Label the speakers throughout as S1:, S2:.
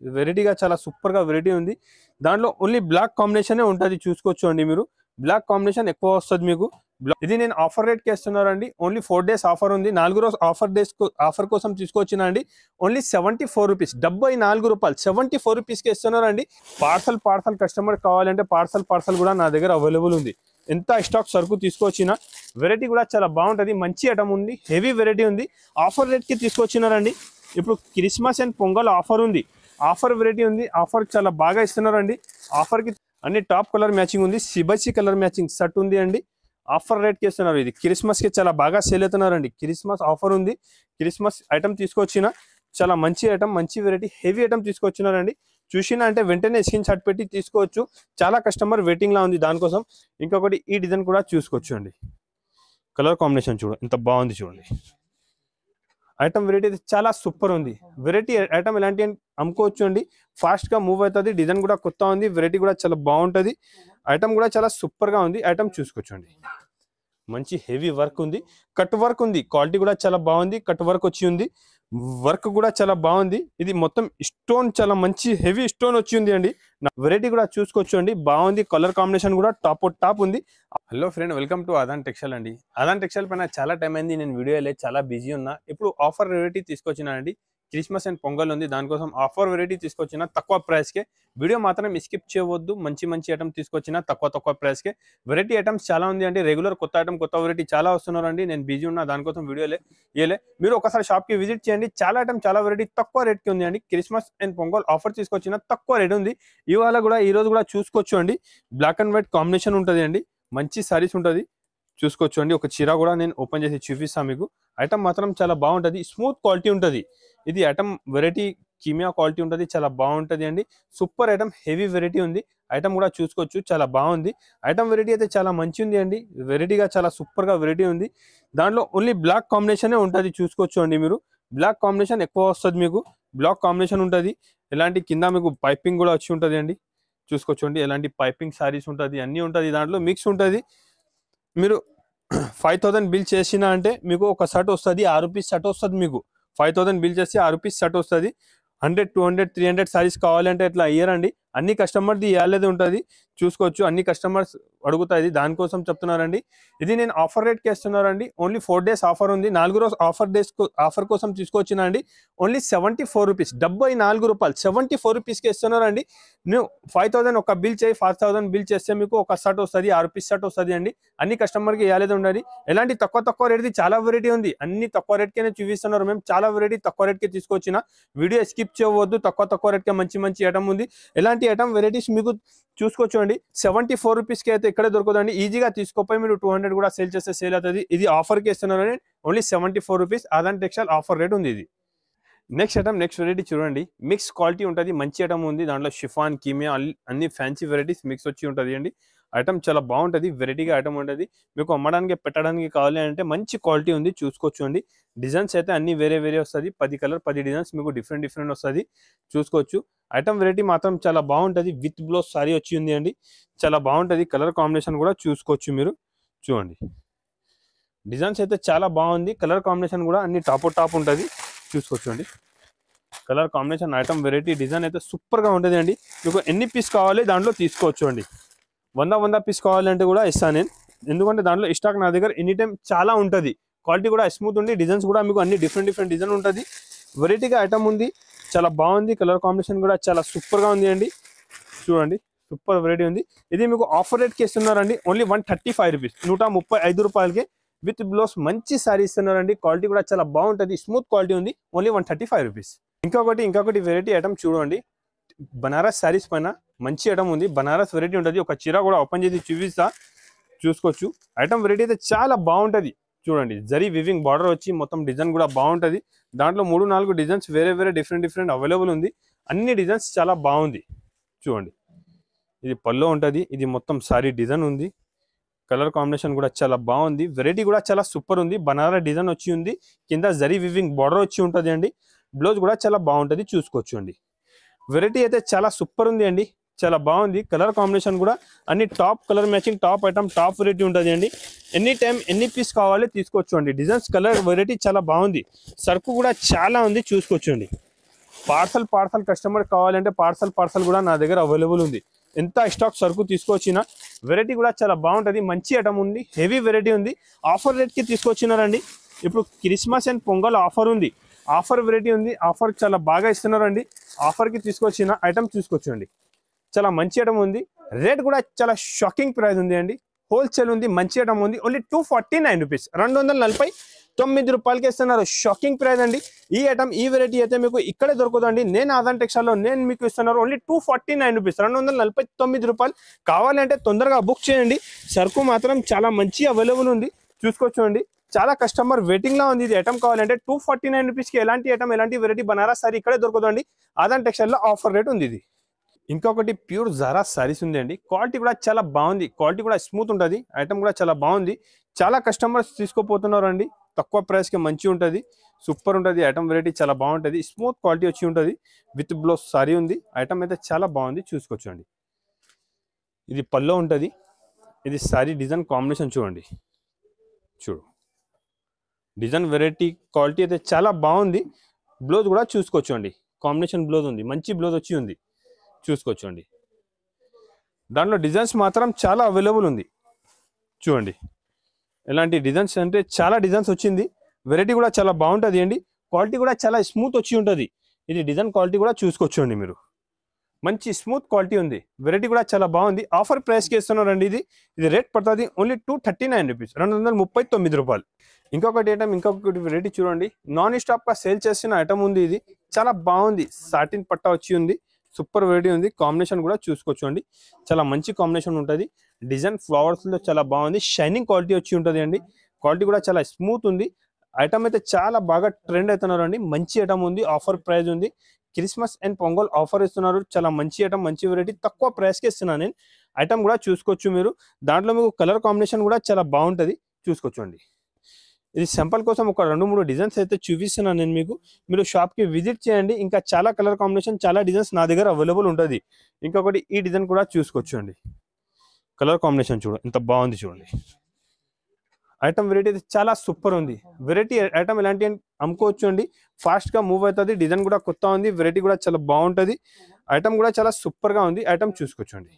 S1: వెరైటీగా చాలా సూపర్గా వెరైటీ ఉంది. దాంట్లో ఓన్లీ బ్లాక్ కాంబినేషనే ఉంటుంది, చూసుకోవచ్చు అండి మీరు. బ్లాక్ కాంబినేషన్ ఎక్కువ వస్తుంది మీకు. ఇది నేను ఆఫర్ రేట్కి ఇస్తున్నానండి. ఓన్లీ 4 days ఆఫర్ ఉంది. 4 రోజు ఆఫర్ కోసం తీసుకొచ్చిన అండి. ఓన్లీ 74 రూపీస్, 74 రూపాయలు, 74 రూపీస్కి ఇస్తున్నారండి. పార్సల్ కస్టమర్ కావాలంటే పార్సల్ కూడా నా దగ్గర అవైలబుల్ ఉంది. ఎంత స్టాక్ సరుకు తీసుకొచ్చినా వెరైటీ కూడా చాలా బాగుంటుంది. మంచి ఐటమ్ ఉంది, హెవీ వెరైటీ ఉంది. ఆఫర్ రేట్కి తీసుకొచ్చినారండి. ఇప్పుడు క్రిస్మస్ అండ్ పొంగల్ ఆఫర్ ఉంది, ఆఫర్ వెరైటీ ఉంది. ఆఫర్ చాలా బాగా ఇస్తున్నారండి. ఆఫర్కి అన్ని టాప్ కలర్ మ్యాచింగ్ ఉంది. సిబసి కలర్ మ్యాచింగ్ షర్ట్ ఉంది అండి. ఆఫర్ రేట్కి ఇస్తున్నారు. ఇది క్రిస్మస్కి చాలా బాగా సేల్ అవుతున్నారండి. క్రిస్మస్ ఆఫర్ ఉంది. క్రిస్మస్ ఐటమ్ తీసుకొచ్చిన చాలా మంచి ఐటమ్, మంచి వెరైటీ, హెవీ ఐటమ్ తీసుకొచ్చినారండి. చూసినా అంటే వెంటనే స్క్రీన్ షాట్ పెట్టి తీసుకోవచ్చు. చాలా కస్టమర్ వెయిటింగ్లా ఉంది దానికోసం. ఇంకొకటి ఈ డిజైన్ కూడా చూసుకోవచ్చు అండి. కలర్ కాంబినేషన్ చూడండి ఎంత బాగుంది చూడండి. ఐటమ్ వెరైటీ అయితే చాలా సూపర్ ఉంది. వెరైటీ ఐటమ్ ఎలాంటి అమ్ముకోవచ్చు అండి. ఫాస్ట్గా మూవ్ అవుతుంది. డిజైన్ కూడా కొత్త ఉంది. వెరైటీ కూడా చాలా బాగుంటుంది. ఐటమ్ కూడా చాలా సూపర్గా ఉంది. ఐటమ్ చూసుకోవచ్చు అండి. మంచి హెవీ వర్క్ ఉంది, కట్ వర్క్ ఉంది. క్వాలిటీ కూడా చాలా బాగుంది. కట్ వర్క్ వచ్చి ఉంది. వర్క్ కూడా చాలా బాగుంది. ఇది మొత్తం స్టోన్, చాలా మంచి హెవీ స్టోన్ వచ్చి ఉంది అండి. వెరైటీ కూడా చూసుకోవచ్చు అండి. బాగుంది. కలర్ కాంబినేషన్ కూడా టాప్ ఉంది. Hello friend, welcome to Aadan textile అండి. ఆదాన్ టెక్స్టైల్ పైన చాలా టైం అయింది, నేను వీడియో లేదు, చాలా బిజీ ఉన్నా. ఇప్పుడు ఆఫర్ వెరైటీ తీసుకొచ్చినా అండి. క్రిస్మస్ అండ్ పొంగల్ ఉంది, దానికోసం ఆఫర్ వెరైటీ తీసుకొచ్చిన తక్కువ ప్రైస్కే. వీడియో మాత్రం స్కిప్ చేయవద్దు. మంచి ఐటమ్ తీసుకొచ్చిన తక్కువ ప్రైస్కే. వెరైటీ ఐటమ్స్ చాలా ఉంది అండి. రెగ్యులర్ కొత్త ఐటమ్, కొత్త వెరైటీ చాలా వస్తున్నారండి. నేను బిజీ ఉన్నా, దానికోసం వీడియో ఏలే. మీరు ఒకసారి షాప్కి విజిట్ చేయండి. చాలా ఐటమ్, చాలా వెరైటీ తక్కువ రేట్కి ఉంది అండి. క్రిస్మస్ అండ్ పొంగల్ ఆఫర్ తీసుకొచ్చిన తక్కువ రేట్ ఉంది. ఇవాళ కూడా ఈ రోజు కూడా చూసుకోవచ్చు అండి. బ్లాక్ అండ్ వైట్ కాంబినేషన్ ఉంటుంది అండి. మంచి సారీస్ ఉంటుంది, చూసుకోవచ్చు అండి. ఒక చీర కూడా నేను ఓపెన్ చేసి చూపిస్తాను మీకు. ఐటమ్ మాత్రం చాలా బాగుంటుంది. స్మూత్ క్వాలిటీ ఉంటుంది. ఇది ఐటమ్ వెరైటీ కిమియా క్వాలిటీ ఉంటుంది. చాలా బాగుంటుంది అండి. సూపర్ ఐటమ్, హెవీ వెరైటీ ఉంది. ఐటమ్ కూడా చూసుకోవచ్చు, చాలా బాగుంది. ఐటమ్ వెరైటీ అయితే చాలా మంచి ఉంది అండి. వెరైటీగా చాలా సూపర్గా వెరైటీ ఉంది. దాంట్లో ఓన్లీ బ్లాక్ కాంబినేషనే ఉంటుంది, చూసుకోవచ్చు అండి మీరు. బ్లాక్ కాంబినేషన్ ఎక్కువ వస్తుంది మీకు. బ్లాక్ కాంబినేషన్ ఉంటుంది. ఎలాంటి కింద మీకు పైపింగ్ కూడా వచ్చి ఉంటుంది అండి. చూసుకోవచ్చు అండి. ఎలాంటి పైపింగ్ సారీస్ ఉంటుంది, అన్నీ ఉంటుంది. దాంట్లో మిక్స్ ఉంటుంది. మీరు 5000 బిల్ చేసినా అంటే మీకు ఒక షర్ట్ వస్తుంది, 6 రూపీస్ షర్ట్ వస్తుంది మీకు. 5000 బిల్ చేస్తే 6 రూపీస్ షర్ట్ వస్తుంది. 100, 200, 300 సారీస్ కావాలంటే ఇట్లా ఇయ్యరండి. అన్ని కస్టమర్ది ఇవ్వలేదు ఉంటుంది, చూసుకోవచ్చు. అన్ని కస్టమర్స్ అడుగుతాయి, దానికోసం చెప్తున్నారండి. ఇది నేను ఆఫర్ రేట్కి ఇస్తున్నారండి. ఓన్లీ 4 days ఆఫర్ ఉంది. 4 రోజు ఆఫర్ కోసం తీసుకొచ్చిన అండి. ఓన్లీ 74 రూపీస్, 74 రూపాయలు, 74 రూపీస్కి ఇస్తున్నారండి. నువ్వు 5000 ఒక బిల్ చేయి, 5000 బిల్ చేస్తే మీకు ఒక షర్ట్ వస్తుంది, 6 రూపీస్ షర్ట్ వస్తుంది అండి. అన్ని కస్టమర్కి ఇవ్వలేదు ఉండాలి. ఎలాంటి తక్కువ రేట్ది చాలా వెరైటీ ఉంది. అన్ని తక్కువ రేట్కే చూపిస్తున్నారు. మేము చాలా వెరైటీ తక్కువ రేట్కి తీసుకొచ్చిన. వీడియో స్కిప్ చేయవద్దు. తక్కువ రేట్కే మంచి ఐటమ్ ఉంది. ఎలాంటి ఐటమ్ వెరైటీస్ మీకు చూసుకోవచ్చు అండి. 74 రూపీస్కి అయితే ఇక్కడే దొరుకుతుందండి. ఈజీగా తీసుకోపోయి మీరు 200 కూడా సేల్ చేస్తే సేల్ అవుతుంది. ఇది ఆఫర్కి ఇస్తున్నారని only 74 rupees. Aadan textile offer rate ఉంది ఇది. నెక్స్ట్ ఐటమ్, నెక్స్ట్ వెరైటీ చూడండి. మిక్స్ క్వాలిటీ ఉంటుంది, మంచి ఐటమ్ ఉంది. దాంట్లో షిఫాన్, కిమియా అన్ని ఫ్యాన్సీ వెరైటీస్ మిక్స్ వచ్చి ఉంటుంది అండి. ఐటమ్ చాలా బాగుంటుంది. వెరైటీగా ఐటమ్ ఉంటుంది. మీకు అమ్మడానికి పెట్టడానికి కావాలి అంటే మంచి క్వాలిటీ ఉంది, చూసుకోవచ్చు అండి. డిజైన్స్ అయితే అన్ని వేరే వస్తుంది. 10 కలర్ 10 డిజైన్స్ మీకు డిఫరెంట్ వస్తుంది, చూసుకోవచ్చు. ఐటమ్ వెరైటీ మాత్రం చాలా బాగుంటుంది. విత్ బ్లౌజ్ సారీ వచ్చి ఉంది అండి. చాలా బాగుంటుంది. కలర్ కాంబినేషన్ కూడా చూసుకోవచ్చు మీరు, చూడండి. డిజైన్స్ అయితే చాలా బాగుంది. కలర్ కాంబినేషన్ కూడా అన్ని టాప్ ఉంటుంది, చూసుకోవచ్చు అండి. Colour combination, item variety, design అయితే సూపర్గా ఉంటుంది అండి. మీకు ఎన్ని పీస్ కావాలి దాంట్లో తీసుకోవచ్చు అండి. 100 పీస్ కావాలంటే కూడా ఇస్తాను నేను, ఎందుకంటే దాంట్లో స్టాక్ నా దగ్గర ఎనీ టైం చాలా ఉంటుంది. క్వాలిటీ కూడా స్మూత్ ఉంది. డిజైన్స్ కూడా మీకు అన్ని డిఫరెంట్ డిజైన్ ఉంటుంది. వెరైటీగా ఐటమ్ ఉంది, చాలా బాగుంది. కలర్ కాంబినేషన్ కూడా చాలా సూపర్గా ఉంది అండి. చూడండి, సూపర్ వెరైటీ ఉంది. ఇది మీకు ఆఫర్ రేట్కి ఇస్తున్నారండి. ఓన్లీ 135 రూపీస్, 135 రూపాయలకి విత్ బ్లౌజ్ మంచి సారీ ఇస్తున్నారండి. క్వాలిటీ కూడా చాలా బాగుంటుంది. స్మూత్ క్వాలిటీ ఉంది. Only 135 rupees. ఇంకొకటి వెరైటీ ఐటమ్ చూడండి. బనారస్ సారీస్ పైన మంచి ఐటమ్ ఉంది. బనారస్ వెరైటీ ఉంటుంది. ఒక చీర కూడా ఓపెన్ చేసి చూపిస్తా, చూసుకోవచ్చు. ఐటమ్ వెరైటీ అయితే చాలా బాగుంటుంది. చూడండి, జరీ వివింగ్ బార్డర్ వచ్చి మొత్తం డిజైన్ కూడా బాగుంటుంది. దాంట్లో 3-4 డిజైన్స్ వేరే డిఫరెంట్ అవైలబుల్ ఉంది. అన్ని డిజైన్స్ చాలా బాగుంది, చూడండి. ఇది పల్లో ఉంటుంది. ఇది మొత్తం సారీ డిజైన్ ఉంది. కలర్ కాంబినేషన్ కూడా చాలా బాగుంది. వెరైటీ కూడా చాలా సూపర్ ఉంది. బనారస్ డిజైన్ వచ్చి ఉంది. కింద జరీ వివింగ్ బార్డర్ వచ్చి ఉంటుంది అండి. బ్లౌజ్ కూడా చాలా బాగుంటుంది, చూసుకోవచ్చు అండి. వెరైటీ అయితే చాలా సూపర్ ఉంది అండి. చాలా బాగుంది. కలర్ కాంబినేషన్ కూడా అన్ని top colour matching, top item, top variety ఉంటుంది అండి. ఎనీ టైం ఎన్ని పీస్ కావాలి తీసుకోవచ్చు అండి. డిజైన్స్, కలర్ వెరైటీ చాలా బాగుంది. సరుకు కూడా చాలా ఉంది, చూసుకోవచ్చు అండి. పార్సల్ కస్టమర్ కావాలంటే పార్సల్ కూడా నా దగ్గర అవైలబుల్ ఉంది. ఎంత స్టాక్ సరుకు తీసుకొచ్చినా వెరైటీ కూడా చాలా బాగుంటుంది. మంచి ఐటమ్ ఉంది, హెవీ వెరైటీ ఉంది. ఆఫర్ రేట్కి తీసుకొచ్చినారండి. ఇప్పుడు క్రిస్మస్ అండ్ పొంగల్ ఆఫర్ ఉంది, ఆఫర్ వెరైటీ ఉంది. ఆఫర్ చాలా బాగా ఇస్తున్నారండి. ఆఫర్కి తీసుకొచ్చిన ఐటమ్ చూసుకోవచ్చండి. చాలా మంచి ఐటమ్ ఉంది. రేట్ కూడా చాలా షాకింగ్ ప్రైస్ ఉంది అండి. హోల్సేల్ ఉంది, మంచి ఐటమ్ ఉంది. ఓన్లీ 249 రూపీస్, 249 రూపాయలకి ఇస్తున్నారు. షాకింగ్ ప్రైస్ అండి. ఈ ఐటమ్, ఈ వెరైటీ అయితే మీకు ఇక్కడే దొరుకుతుందండి. నేను ఆదాన్ టెక్స్టైల్లో నేను మీకు ఇస్తున్నారు ఓన్లీ 249 రూపీస్, 249 రూపాయలు. కావాలంటే తొందరగా బుక్ చేయండి. సరుకు మాత్రం చాలా మంచి అవైలబుల్ ఉంది, చూసుకోవచ్చండి. చాలా కస్టమర్ వెయిటింగ్ లా ఉంది. ఇది ఐటమ్ కావాలంటే 249 రూపీస్కి ఎలాంటి ఐటమ్, ఎలాంటి వెరైటీ బనారస్ సారీ ఇక్కడే దొరుకుతుందండి. ఆదాన్ టెక్స్టైల్లో ఆఫర్ రేట్ ఉంది ఇది. ఇంకొకటి ప్యూర్ జారా సారీస్ ఉంది అండి. క్వాలిటీ కూడా చాలా బాగుంది, క్వాలిటీ కూడా స్మూత్ ఉంటుంది. ఐటమ్ కూడా చాలా బాగుంది. చాలా కస్టమర్స్ తీసుకోపోతున్నారు అండి. తక్కువ ప్రైస్కి మంచి ఉంటుంది, సూపర్ ఉంటుంది. ఐటమ్ వెరైటీ చాలా బాగుంటుంది, స్మూత్ క్వాలిటీ వచ్చి ఉంటుంది. విత్ బ్లౌజ్ సారీ ఉంది. ఐటమ్ అయితే చాలా బాగుంది, చూసుకోవచ్చండి. ఇది పల్లో ఉంటుంది. ఇది సారీ డిజైన్ కాంబినేషన్ చూడండి, చూడు డిజైన్ వెరైటీ క్వాలిటీ అయితే చాలా బాగుంది. బ్లౌజ్ కూడా చూసుకోవచ్చండి, కాంబినేషన్ బ్లౌజ్ ఉంది, మంచి బ్లౌజ్ వచ్చి ఉంది, చూసుకోవచ్చండి. దాంట్లో డిజైన్స్ మాత్రం చాలా అవైలబుల్ ఉంది. చూడండి ఎలాంటి డిజైన్స్ అంటే చాలా డిజైన్స్ వచ్చింది. వెరైటీ కూడా చాలా బాగుంటుంది అండి. క్వాలిటీ కూడా చాలా స్మూత్ వచ్చి ఉంటుంది. ఇది డిజైన్ క్వాలిటీ కూడా చూసుకోవచ్చండి మీరు. మంచి స్మూత్ క్వాలిటీ ఉంది. వెరైటీ కూడా చాలా బాగుంది. ఆఫర్ ప్రైస్కి ఇస్తున్నారండి. ఇది రేట్ పడుతుంది ఓన్లీ 239 రూపీస్, 239 రూపాయలు. ఇంకొకటి ఐటమ్, ఇంకొకటి వెరైటీ చూడండి. నాన్ స్టాప్గా సేల్ చేసిన ఐటమ్ ఉంది. ఇది చాలా బాగుంది. సాటిన్ పట్టా వచ్చి ఉంది, సూపర్ వెరైటీ ఉంది. కాంబినేషన్ కూడా చూసుకోవచ్చండి. చాలా మంచి కాంబినేషన్ ఉంటుంది. డిజైన్ ఫ్లవర్స్లో చాలా బాగుంది. షైనింగ్ క్వాలిటీ వచ్చి ఉంటుంది అండి. క్వాలిటీ కూడా చాలా స్మూత్ ఉంది. ఐటమ్ అయితే చాలా బాగా ట్రెండ్ అవుతున్నారు అండి. మంచి ఐటమ్ ఉంది. ఆఫర్ ప్రైస్ ఉంది. క్రిస్మస్ అండ్ పొంగల్ ఆఫర్ ఇస్తున్నారు. చాలా మంచి ఐటమ్, మంచి వెరైటీ, తక్కువ ప్రైస్కి ఇస్తున్నాను నేను. ఐటమ్ కూడా చూసుకోవచ్చు మీరు. దాంట్లో మీకు కలర్ కాంబినేషన్ కూడా చాలా బాగుంటుంది, చూసుకోవచ్చండి. ఇది సింపుల్ కోసం ఒక 2-3 డిజైన్స్ అయితే చూపిస్తున్నాను నేను మీకు. మీరు షాప్కి విజిట్ చేయండి. ఇంకా చాలా కలర్ కాంబినేషన్, చాలా డిజైన్స్ నా దగ్గర అవైలబుల్ ఉంటుంది. ఇంకొకటి ఈ డిజైన్ కూడా చూసుకోవచ్చండి. కలర్ కాంబినేషన్ చూడండి ఎంత బాగుంది, చూడండి. ఐటమ్ వెరైటీ అయితే చాలా సూపర్ ఉంది. వెరైటీ ఐటమ్ ఎలాంటి అమ్ముకోవచ్చు అండి. ఫాస్ట్గా మూవ్ అవుతుంది. డిజైన్ కూడా కొత్త ఉంది. వెరైటీ కూడా చాలా బాగుంటుంది. ఐటమ్ కూడా చాలా సూపర్గా ఉంది. ఐటమ్ చూసుకోవచ్చండి.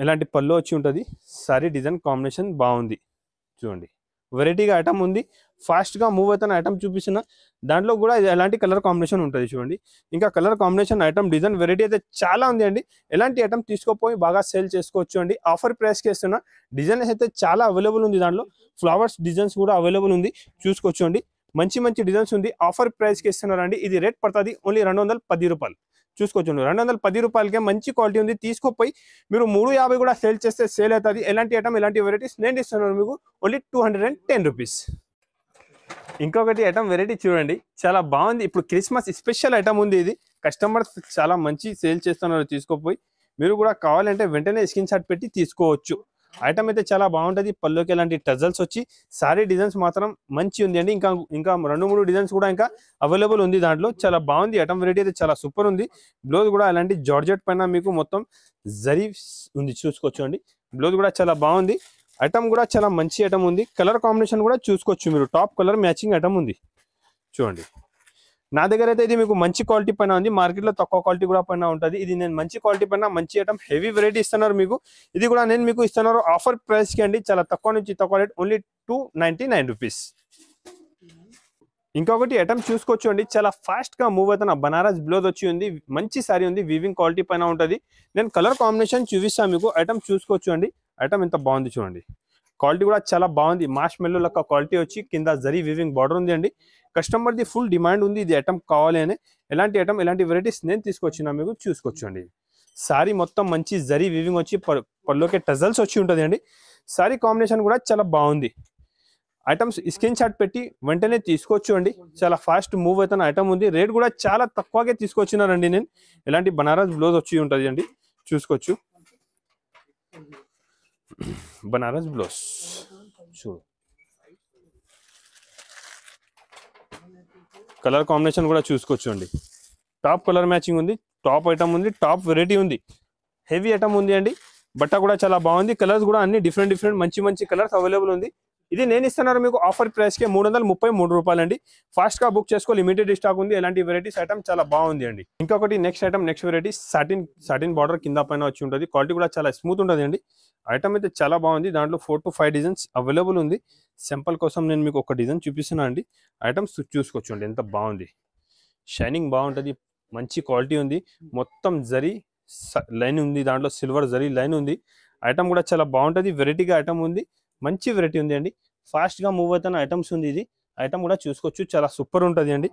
S1: ఎలాంటి పళ్ళు వచ్చి ఉంటుంది. సారీ డిజైన్ కాంబినేషన్ బాగుంది, చూడండి. వెరైటీగా ఐటమ్ ఉంది. ఫాస్ట్గా మూవ్ అవుతున్న ఐటమ్ చూపిస్తున్న దాంట్లో కూడా ఎలాంటి కలర్ కాంబినేషన్ ఉంటుంది, చూడండి. ఇంకా colour combination, item, design, variety అయితే చాలా ఉంది అండి. ఎలాంటి ఐటమ్ తీసుకోపోయి బాగా సేల్ చేసుకోవచ్చు అండి. ఆఫర్ ప్రైస్కి ఇస్తున్న డిజైన్స్ అయితే చాలా అవైలబుల్ ఉంది. దాంట్లో ఫ్లవర్స్ డిజైన్స్ కూడా అవైలబుల్ ఉంది, చూసుకోవచ్చు అండి. మంచి మంచి డిజైన్స్ ఉంది. ఆఫర్ ప్రైస్కి ఇస్తున్నారండి. ఇది రేట్ పడుతుంది ఓన్లీ 210 రూపాయలు, చూసుకోవచ్చు. 210 రూపాయలకే మంచి క్వాలిటీ ఉంది. తీసుకోపోయి మీరు 350 కూడా సేల్ చేస్తే సేల్ అవుతుంది. ఎలాంటి ఐటమ్, ఎలాంటి వెరైటీస్ నేను ఇస్తున్నాను మీకు ఓన్లీ 210 రూపీస్. ఇంకొకటి ఐటమ్ వెరైటీ చూడండి, చాలా బాగుంది. ఇప్పుడు క్రిస్మస్ స్పెషల్ ఐటమ్ ఉంది. ఇది కస్టమర్స్ చాలా మంచి సేల్ చేస్తున్నారు. తీసుకోపోయి మీరు కూడా కావాలంటే వెంటనే స్క్రీన్ షాట్ పెట్టి తీసుకోవచ్చు. ఐటమ్ అయితే చాలా బాగుంటుంది. పళ్ళుకి ఎలాంటి టజల్స్ వచ్చి సారీ డిజైన్స్ మాత్రం మంచి ఉంది అండి. ఇంకా 2-3 డిజైన్స్ కూడా ఇంకా అవైలబుల్ ఉంది. దాంట్లో చాలా బాగుంది. ఐటమ్ వెరైటీ అయితే చాలా సూపర్ ఉంది. బ్లౌజ్ కూడా అలాంటి జార్జెట్ పైన మీకు మొత్తం జరీ ఉంది, చూసుకోవచ్చు అండి. బ్లౌజ్ కూడా చాలా బాగుంది. ఐటమ్ కూడా చాలా మంచి ఐటమ్ ఉంది. కలర్ కాంబినేషన్ కూడా చూసుకోవచ్చు మీరు. టాప్ కలర్ మ్యాచింగ్ ఐటమ్ ఉంది, చూడండి. నా దగ్గర అయితే ఇది మీకు మంచి క్వాలిటీ పైన ఉంది. మార్కెట్లో తక్కువ క్వాలిటీ కూడా పైన ఉంటుంది. ఇది నేను మంచి క్వాలిటీ పైన మంచి ఐటమ్, హెవీ వెరైటీ ఇస్తున్నారు మీకు. ఇది కూడా నేను మీకు ఇస్తున్నారు ఆఫర్ ప్రైస్కి అండి. చాలా తక్కువ నుంచి తక్కువ రేట్ ఓన్లీ 299 రూపీస్. ఇంకొకటి ఐటమ్ చూసుకోవచ్చు అండి. చాలా ఫాస్ట్గా మూవ్ అవుతున్న బనారస్ బ్లౌజ్ వచ్చి ఉంది. మంచి సారీ ఉంది. వీవింగ్ క్వాలిటీ పైన ఉంటుంది. నేను కలర్ కాంబినేషన్ చూపిస్తాను మీకు. ఐటమ్ చూసుకోవచ్చు అండి. ఐటమ్ ఎంత బాగుంది, చూడండి. క్వాలిటీ కూడా చాలా బాగుంది. మాష్ మెల్లో లెక్క క్వాలిటీ వచ్చి కింద జరీ వీవింగ్ బార్డర్ ఉంది అండి. కస్టమర్ది ఫుల్ డిమాండ్ ఉంది. ఇది ఐటమ్ కావాలి అని. ఎలాంటి ఐటమ్, ఎలాంటి వెరైటీస్ నేను తీసుకొచ్చినా మీకు, చూసుకోవచ్చు అండి. సారీ మొత్తం మంచి జరీ వీవింగ్ వచ్చి పళ్ళుకి టజల్స్ వచ్చి ఉంటుంది అండి. సారీ కాంబినేషన్ కూడా చాలా బాగుంది. ఐటమ్స్ స్క్రీన్ షాట్ పెట్టి వెంటనే తీసుకోవచ్చు అండి. చాలా ఫాస్ట్ మూవ్ అవుతున్న ఐటమ్ ఉంది. రేట్ కూడా చాలా తక్కువగా తీసుకొచ్చినారండి నేను. ఎలాంటి బనారస్ బ్లౌజ్ వచ్చి ఉంటుంది అండి, చూసుకోవచ్చు. బనారస్ బ్లౌజ్ చూడు. కలర్ కాంబినేషన్ కూడా చూసుకోవచ్చు అండి. టాప్ కలర్ మ్యాచింగ్ ఉంది. టాప్ ఐటమ్ ఉంది. టాప్ వెరైటీ ఉంది. హెవీ ఐటమ్ ఉంది అండి. బట్ట కూడా చాలా బాగుంది. కలర్స్ కూడా అన్ని డిఫరెంట్ మంచి కలర్స్ అవైలబుల్ ఉంది. ఇది నేను ఇస్తున్నారు మీకు ఆఫర్ ప్రైస్కే 333 రూపాయలు అండి. ఫాస్ట్గా బుక్ చేసుకో, లిమిటెడ్ స్టాక్ ఉంది. ఎలాంటి వెరైటీస్ ఐటమ్ చాలా బాగుంది అండి. ఇంకొకటి నెక్స్ట్ వెరైటీ సాటిన్ బార్డర్ కింద పైన వచ్చి ఉంటుంది. క్వాలిటీ కూడా చాలా స్మూత్ ఉంటుంది అండి. ఐటమ్ అయితే చాలా బాగుంది. దాంట్లో 4 to 5 డిజైన్స్ అవైలబుల్ ఉంది. సింపుల్ కోసం నేను మీకు ఒక డిజైన్ చూపిస్తున్నా అండి. ఐటమ్స్ చూసుకోవచ్చు అండి, ఎంత బాగుంది. షైనింగ్ బాగుంటుంది, మంచి క్వాలిటీ ఉంది. మొత్తం జరీ లైన్ ఉంది, దాంట్లో సిల్వర్ జరీ లైన్ ఉంది. ఐటమ్ కూడా చాలా బాగుంటుంది. వెరైటీగా ఐటమ్ ఉంది, మంచి వెరైటీ ఉంది అండి. ఫాస్ట్గా మూవ్ అవుతున్న ఐటమ్స్ ఉంది. ఇది ఐటమ్ కూడా చూసుకోవచ్చు, చాలా సూపర్ ఉంటుంది అండి.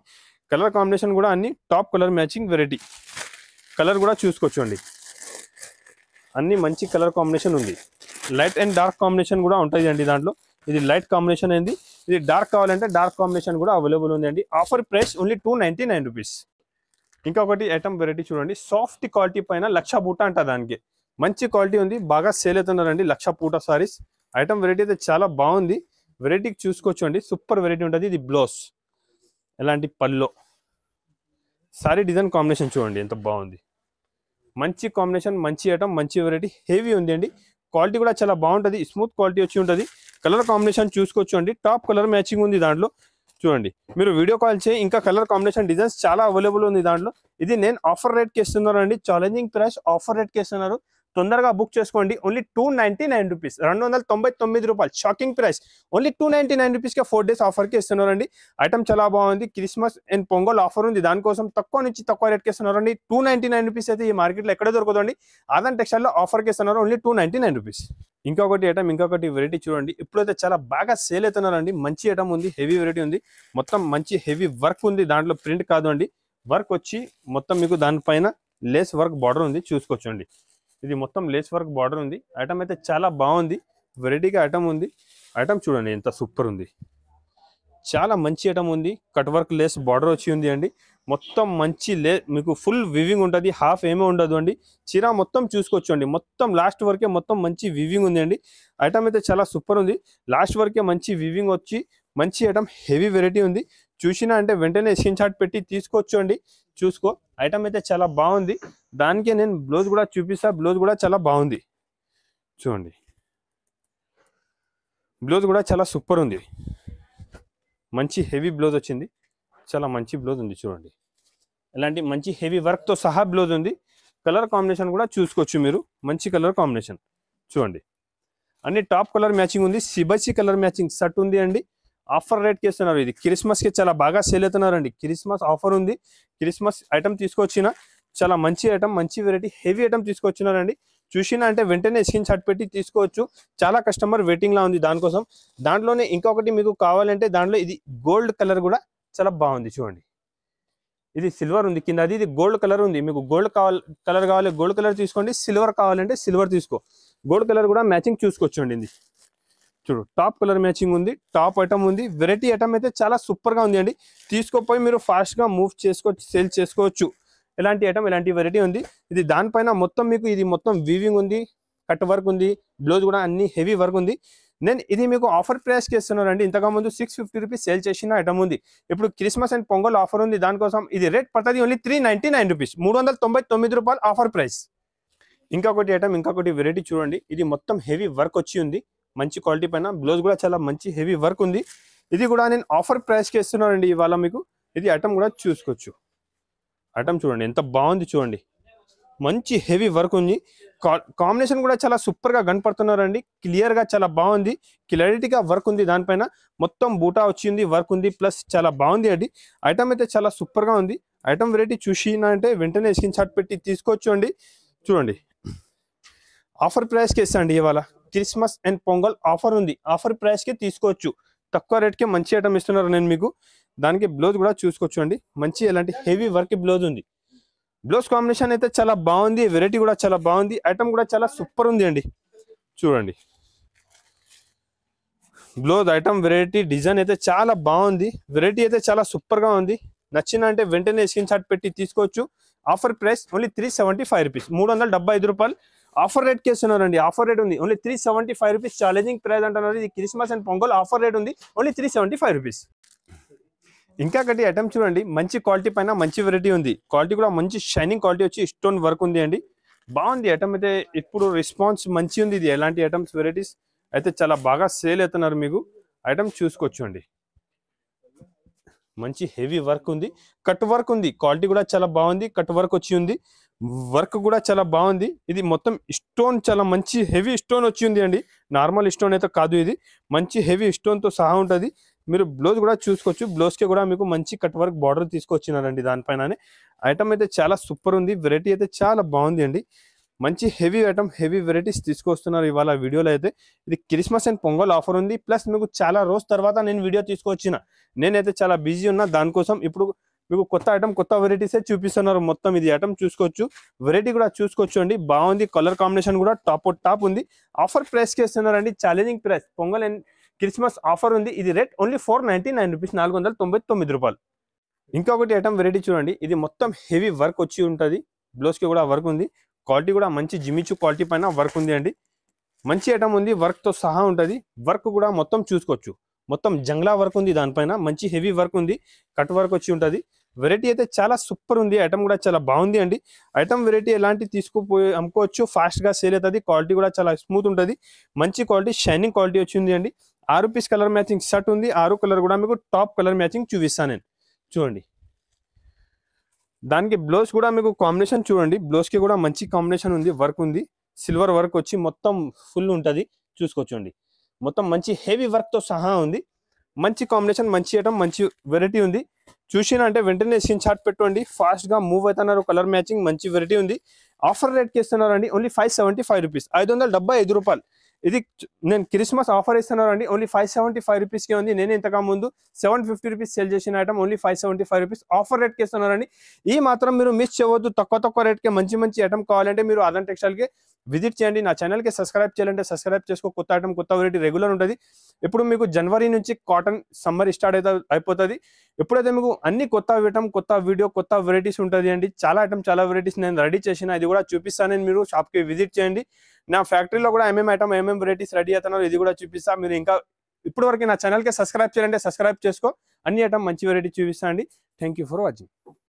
S1: కలర్ కాంబినేషన్ కూడా అన్ని top colour matching variety. Colour కూడా చూసుకోవచ్చు అండి, అన్ని మంచి కలర్ కాంబినేషన్ ఉంది. లైట్ అండ్ డార్క్ కాంబినేషన్ కూడా ఉంటుంది అండి దాంట్లో. ఇది లైట్ కాంబినేషన్ అయింది, ఇది డార్క్ కావాలంటే డార్క్ కాంబినేషన్ కూడా అవైలబుల్ ఉంది అండి. Offer price only 299 rupees. ఇంకొకటి ఐటమ్ వెరైటీ చూడండి, సాఫ్ట్ క్వాలిటీ పైన లక్ష బూట అంట. దానికి మంచి క్వాలిటీ ఉంది, బాగా సేల్ అవుతున్నారండి లక్ష పూట సారీస్. ఐటమ్ వెరైటీ అయితే చాలా బాగుంది. వెరైటీకి చూసుకోవచ్చు అండి, సూపర్ వెరైటీ ఉంటుంది. ఇది బ్లౌజ్, ఎలాంటి పల్లో సారీ డిజైన్ కాంబినేషన్ చూడండి ఎంత బాగుంది. మంచి కాంబినేషన్, మంచి ఐటమ్, మంచి వెరైటీ, హెవీ ఉంది అండి. క్వాలిటీ కూడా చాలా బాగుంటుంది, స్మూత్ క్వాలిటీ వచ్చి ఉంటుంది. కలర్ కాంబినేషన్ చూసుకోవచ్చు అండి, టాప్ కలర్ మ్యాచింగ్ ఉంది దాంట్లో. చూడండి, మీరు వీడియో కాల్ చేయి, ఇంకా కలర్ కాంబినేషన్ డిజైన్స్ చాలా అవైలబుల్ ఉంది దాంట్లో. ఇది నేను ఆఫర్ రేట్కి ఇస్తున్నారు అండి, ఛాలెంజింగ్ ప్రైస్ ఆఫర్ రేట్కి ఇస్తున్నారు. తొందరగా బుక్ చేసుకోండి. ఓన్లీ 299 రూపీస్, 299 రూపాయలు. Shocking price. ఓన్లీ 299 రూపీస్కి 4 days ఆఫర్కి ఇస్తున్నారండి. ఐటమ్ చాలా బాగుంది. క్రిస్మస్ అండ్ పొంగల్ ఆఫర్ ఉంది, దానికోసం తక్కువ నుంచి తక్కువ రేట్కి ఇస్తున్నారండి. 299 రూపీస్ అయితే ఈ మార్కెట్లో ఎక్కడ దొరకదండి. ఆదాన్ టెక్స్టైల్లో ఆఫర్కి ఇస్తున్నారు, ఓన్లీ 299 రూపీస్. ఇంకొకటి వెరైటీ చూడండి, ఇప్పుడైతే చాలా బాగా సేల్ అవుతున్నారండి. మంచి ఐటమ్ ఉంది, హెవీ వెరైటీ ఉంది. మొత్తం మంచి హెవీ వర్క్ ఉంది దాంట్లో, ప్రింట్ కాదు అండి. వర్క్ వచ్చి మొత్తం మీకు దానిపైన లేస్ వర్క్ బార్డర్ ఉంది, చూసుకోవచ్చు అండి. ఇది మొత్తం లేస్ వర్క్ బార్డర్ ఉంది. ఐటమ్ అయితే చాలా బాగుంది, వెరైటీగా ఐటమ్ ఉంది. ఐటమ్ చూడండి ఎంత సూపర్ ఉంది, చాలా మంచి ఐటమ్ ఉంది. కట్ వర్క్ లేస్ బార్డర్ వచ్చి ఉంది అండి. మొత్తం మంచి మీకు ఫుల్ వివింగ్ ఉంటుంది, హాఫ్ ఏమీ ఉండదు అండి. చీర మొత్తం చూసుకోవచ్చు అండి, మొత్తం లాస్ట్ వరకే మొత్తం మంచి వివింగ్ ఉంది అండి. ఐటమ్ అయితే చాలా సూపర్ ఉంది, లాస్ట్ వరకే మంచి వివింగ్ వచ్చి మంచి ఐటమ్, హెవీ వెరైటీ ఉంది. చూసినా అంటే వెంటనే స్క్రీన్ షాట్ పెట్టి తీసుకోవచ్చు అండి. చూసుకో, ఐటమ్ అయితే చాలా బాగుంది. దానికే నేను బ్లౌజ్ కూడా చూపిస్తా, బ్లౌజ్ కూడా చాలా బాగుంది. చూడండి, బ్లౌజ్ కూడా చాలా సూపర్ ఉంది, మంచి హెవీ బ్లౌజ్ వచ్చింది. చాలా మంచి బ్లౌజ్ ఉంది చూడండి, ఇలాంటి మంచి హెవీ వర్క్తో సహా బ్లౌజ్ ఉంది. కలర్ కాంబినేషన్ కూడా చూసుకోవచ్చు మీరు, మంచి కలర్ కాంబినేషన్ చూడండి. అన్ని టాప్ కలర్ మ్యాచింగ్ ఉంది. సిబసి కలర్ మ్యాచింగ్ షర్ట్ ఉంది అండి. ఆఫర్ రేట్కి ఇస్తున్నారు. ఇది క్రిస్మస్కి చాలా బాగా సేల్ అవుతున్నారండి. క్రిస్మస్ ఆఫర్ ఉంది. క్రిస్మస్ ఐటమ్ తీసుకొచ్చిన చాలా మంచి ఐటమ్, మంచి వెరైటీ, హెవీ ఐటమ్ తీసుకొచ్చినారండి. చూసినా అంటే వెంటనే స్క్రీన్ షాట్ పెట్టి తీసుకోవచ్చు. చాలా కస్టమర్ వెయిటింగ్లా ఉంది దానికోసం. దాంట్లోనే ఇంకొకటి మీకు కావాలంటే దాంట్లో ఇది గోల్డ్ కలర్ కూడా చాలా బాగుంది చూడండి. ఇది సిల్వర్ ఉంది కింద, అది ఇది గోల్డ్ కలర్ ఉంది. మీకు గోల్డ్ కలర్ కావాలి గోల్డ్ కలర్ తీసుకోండి, సిల్వర్ కావాలంటే సిల్వర్ తీసుకో. గోల్డ్ కలర్ కూడా మ్యాచింగ్ చూసుకోవచ్చండి. ఇది చూడు, టాప్ కలర్ మ్యాచింగ్ ఉంది, టాప్ ఐటమ్ ఉంది. వెరైటీ ఐటమ్ అయితే చాలా సూపర్గా ఉంది అండి. తీసుకోపోయి మీరు ఫాస్ట్గా మూవ్ చేసుకోవచ్చు, సేల్ చేసుకోవచ్చు. ఎలాంటి ఐటమ్, ఎలాంటి వెరైటీ ఉంది. ఇది దానిపైన మొత్తం మీకు ఇది మొత్తం వీవింగ్ ఉంది, కట్ వర్క్ ఉంది, బ్లౌజ్ కూడా అన్ని హెవీ వర్క్ ఉంది. నేను ఇది మీకు ఆఫర్ ప్రైస్కి ఇస్తున్నానండి. ఇంతకుముందు 650 రూపీస్ సేల్ చేసిన ఐటమ్ ఉంది. ఇప్పుడు క్రిస్మస్ అండ్ పొంగల్ ఆఫర్ ఉంది, దానికోసం ఇది రేట్ పడుతుంది ఓన్లీ 399 రూపీస్, 399 రూపాయలు ఆఫర్ ప్రైస్. ఇంకొకటి ఐటమ్, ఇంకొకటి వెరైటీ చూడండి. ఇది మొత్తం హెవీ వర్క్ వచ్చి ఉంది, మంచి క్వాలిటీ పైన. బ్లౌజ్ కూడా చాలా మంచి హెవీ వర్క్ ఉంది. ఇది కూడా నేను ఆఫర్ ప్రైస్కి ఇస్తున్నానండి ఇవాళ మీకు. ఇది ఐటమ్ కూడా చూసుకోవచ్చు. ఐటమ్ చూడండి ఎంత బాగుంది చూడండి, మంచి హెవీ వర్క్ ఉంది. కాంబినేషన్ కూడా చాలా సూపర్గా కనపడుతున్నారండి. క్లియర్గా చాలా బాగుంది, క్లారిటీగా వర్క్ ఉంది. దానిపైన మొత్తం బూటా వచ్చింది, వర్క్ ఉంది, ప్లస్ చాలా బాగుంది అండి. ఐటమ్ అయితే చాలా సూపర్గా ఉంది. ఐటమ్ వెరైటీ చూసినా అంటే వెంటనే స్క్రీన్ షాట్ పెట్టి తీసుకోవచ్చు అండి. చూడండి, ఆఫర్ ప్రైస్కి ఇస్తాండి ఇవాళ. క్రిస్మస్ అండ్ పొంగల్ ఆఫర్ ఉంది, ఆఫర్ ప్రైస్కి తీసుకోవచ్చు. తక్కువ రేట్కి మంచి ఐటమ్ ఇస్తున్నారు నేను మీకు. దానికి బ్లౌజ్ కూడా చూసుకోవచ్చు అండి, మంచి ఎలాంటి హెవీ వర్క్ బ్లౌజ్ ఉంది. బ్లౌజ్ కాంబినేషన్ అయితే చాలా బాగుంది, వెరైటీ కూడా చాలా బాగుంది. ఐటమ్ కూడా చాలా సూపర్ ఉంది అండి. చూడండి, బ్లౌజ్ ఐటమ్ వెరైటీ డిజైన్ అయితే చాలా బాగుంది, వెరైటీ అయితే చాలా సూపర్గా ఉంది. నచ్చిన అంటే వెంటనే స్క్రీన్ షాట్ పెట్టి తీసుకోవచ్చు. ఆఫర్ ప్రైస్ ఓన్లీ 375 రూపీస్, 375 రూపాయలు ఆఫర్ రేట్కి ఇస్తున్నారండి. ఆఫర్ రేట్ ఉంది ఓన్లీ 375 రూపీస్. ఛాలెంజింగ్ ప్రైస్ అంటున్నారు. ఇది Christmas and pongal offer rate ఉంది, ఓన్లీ 375 రూపీస్. ఇంకొకటి ఐటమ్ చూడండి, మంచి క్వాలిటీ పైన మంచి వెరైటీ ఉంది. క్వాలిటీ కూడా మంచి షైనింగ్ క్వాలిటీ వచ్చి స్టోన్ వర్క్ ఉంది అండి. బాగుంది ఐటమ్ అయితే, ఇప్పుడు రెస్పాన్స్ మంచి ఉంది. ఇది ఎలాంటి ఐటమ్స్ వెరైటీస్ అయితే చాలా బాగా సేల్ అవుతున్నారు మీకు. ఐటమ్ చూసుకోవచ్చు. మంచి హెవీ వర్క్ ఉంది, కట్ వర్క్ ఉంది, క్వాలిటీ కూడా చాలా బాగుంది, కట్ వర్క్ వచ్చి ఉంది, వర్క్ కూడా చాలా బాగుంది. ఇది మొత్తం స్టోన్ చాలా మంచి హెవీ స్టోన్ వచ్చి ఉంది అండి, నార్మల్ స్టోన్ అయితే కాదు, ఇది మంచి హెవీ స్టోన్తో సహా ఉంటుంది. మీరు బ్లౌజ్ కూడా చూసుకోవచ్చు, బ్లౌజ్కి కూడా మీకు మంచి కట్ వర్క్ బార్డర్ తీసుకొచ్చినారండి దానిపైననే. ఐటమ్ అయితే చాలా సూపర్ ఉంది, వెరైటీ అయితే చాలా బాగుంది అండి. మంచి హెవీ ఐటమ్, హెవీ వెరైటీస్ తీసుకొస్తున్నారు ఇవాళ వీడియోలో అయితే. ఇది క్రిస్మస్ అండ్ పొంగల్ ఆఫర్ ఉంది, ప్లస్ మీకు చాలా రోజు తర్వాత నేను వీడియో తీసుకొచ్చిన, నేనైతే చాలా బిజీ ఉన్నా, దానికోసం ఇప్పుడు మీకు కొత్త ఐటమ్ కొత్త వెరైటీసే చూపిస్తున్నారు. మొత్తం ఇది ఐటమ్ చూసుకోవచ్చు, వెరైటీ కూడా చూసుకోవచ్చు అండి, బాగుంది. కలర్ కాంబినేషన్ కూడా టాప్ ఉంది. ఆఫర్ ప్రైస్కి ఇస్తున్నారండి, challenging price, pongal and Christmas offer ఉంది. ఇది రేట్ ఓన్లీ 499 రూపీస్, 499 రూపాయలు. ఇంకొకటి ఐటమ్ వెరైటీ చూడండి, ఇది మొత్తం హెవీ వర్క్ వచ్చి ఉంటుంది, బ్లౌజ్కి కూడా వర్క్ ఉంది, క్వాలిటీ కూడా మంచి జిమిచు క్వాలిటీ పైన వర్క్ ఉంది అండి. మంచి ఐటమ్ ఉంది, వర్క్తో సహా ఉంటుంది. వర్క్ కూడా మొత్తం చూసుకోవచ్చు, మొత్తం జంగ్లా వర్క్ ఉంది దానిపైన, మంచి హెవీ వర్క్ ఉంది, కట్ వర్క్ వచ్చి ఉంటుంది. వెరైటీ అయితే చాలా సూపర్ ఉంది, ఐటమ్ కూడా చాలా బాగుంది అండి. ఐటమ్ వెరైటీ ఎలాంటి తీసుకుపోయి అమ్ముకోవచ్చు, ఫాస్ట్గా సేల్ అవుతుంది, క్వాలిటీ కూడా చాలా స్మూత్ ఉంటుంది, మంచి క్వాలిటీ, షైనింగ్ క్వాలిటీ వచ్చింది అండి. 6 పీస్ కలర్ మ్యాచింగ్ షర్ట్ ఉంది, 6 కలర్ కూడా మీకు టాప్ కలర్ మ్యాచింగ్ చూపిస్తాను నేను. చూడండి, దానికి బ్లౌజ్ కూడా మీకు కాంబినేషన్ చూడండి, బ్లౌజ్కి కూడా మంచి కాంబినేషన్ ఉంది, వర్క్ ఉంది, సిల్వర్ వర్క్ వచ్చి మొత్తం ఫుల్ ఉంటుంది, చూసుకోవచ్చండి. మొత్తం మంచి హెవీ వర్క్తో సహా ఉంది, మంచి కాంబినేషన్, మంచి ఐటమ్, మంచి వెరైటీ ఉంది. చూసినా అంటే వెంటనే స్క్రీన్ షాట్ పెట్టుకోండి, ఫాస్ట్గా మూవ్ అవుతున్నారు. కలర్ మ్యాచింగ్ మంచి వెరైటీ ఉంది. ఆఫర్ రేట్కి ఇస్తున్నారండి ఓన్లీ 575 రూపీస్, 575 రూపాయలు. ఇది నేను క్రిస్మస్ ఆఫర్ ఇస్తున్నానండి, ఓన్లీ 575 రూపీస్కి ఉంది. నేను ఇంతకు ముందు 750 రూపీస్ సేల్ చేసిన ఐటమ్ ఓన్లీ 575 రూపీస్ ఆఫర్ రేట్కి ఇస్తున్నారండి. ఈ మాత్రం మీరు మిస్ చేయవద్దు, తక్కువ రేట్కి మంచి ఐటమ్ కావాలంటే మీరు ఆదాన్ టెక్స్టైల్కి విజిట్ చేయండి. నా ఛానల్కి సబ్స్క్రైబ్ చేయాలంటే సబ్స్క్రైబ్ చేసుకో, కొత్త ఐటమ్ కొత్త వెరైటీ రెగ్యులర్ ఉంటుంది. ఇప్పుడు మీకు జనవరి నుంచి కాటన్ సమ్మర్ స్టార్ట్ అయిపోతుంది. ఎప్పుడైతే మీకు అన్ని కొత్త ఐటమ్, కొత్త వీడియో, కొత్త వెరైటీస్ ఉంటుంది అండి. చాలా ఐటమ్, చాలా వెరైటీస్ నేను రెడీ చేసిన, ఇది కూడా చూపిస్తాను. మీరు షాప్కి విజిట్ చేయండి. నా ఫ్యాక్టరీలో కూడా ఏమేమి ఐటమ్, ఏమేమి వెరైటీస్ రెడీ అవుతున్నారో ఇది కూడా చూపిస్తా. మీరు ఇంకా ఇప్పటివరకు నా ఛానల్కి సబ్స్క్రైబ్ చేయాలంటే సబ్స్క్రైబ్ చేసుకో, అన్ని ఐటమ్ మంచి వెరైటీ చూపిస్తా అండి. Thank you for watching.